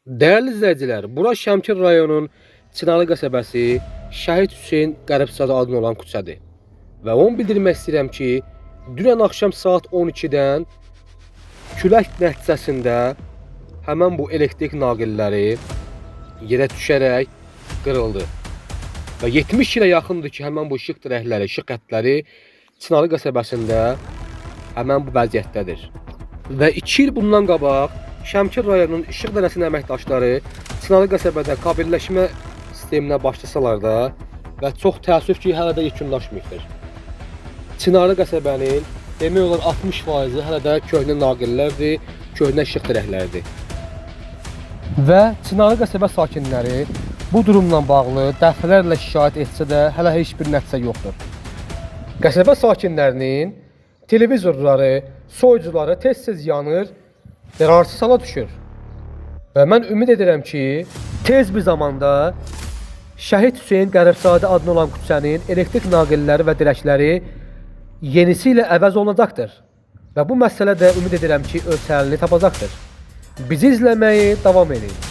Değerli izləyicilər, bura Şəmkir rayonunun Çınarlı qəsəbəsi Şəhid Hüseyn Qəribzadə adlı olan küçədir. Və onu bildirmək istəyirəm ki, dünən axşam saat 12-dən külək nəticəsində həmən bu elektrik naqilləri yerə düşərək qırıldı. Və 70 ilə yaxındır ki, həmən bu işıq dirəkləri, işıq xəttləri Çınarlı qəsəbəsində həmən bu vəziyyətdədir. Və 2 il bundan qabaq Şəmkir rayonunun işıq dənəsinin əməkdaşları Çınarlı qəsəbədə kabelləşmə sisteminə başlasalar da və çox təəssüf ki, hələ də yekunlaşmayıbdır. Çınarlı qəsəbənin demək olar 60%-i hələ də köhnə naqillərdir, köhnə işıq dirəkləridir. Və Çınarlı qəsəbə sakinləri bu durumla bağlı dəfələrlə şikayət etsə də hələ heç bir nəticə yoxdur. Qəsəbə sakinlərinin televizorları, soyucuları tez-tez yanır, zərərsіз hala düşür. Və mən ümid edirəm ki, tez bir zamanda Şəhid Hüseyn Qəribzadə adlı olan küçənin elektrik naqilləri və dirəkləri yenisi ilə əvəz olunacaqdır. Və bu məsələ də ümid edirəm ki, öz həllini tapacaqdır. Bizi izləməyi davam edin.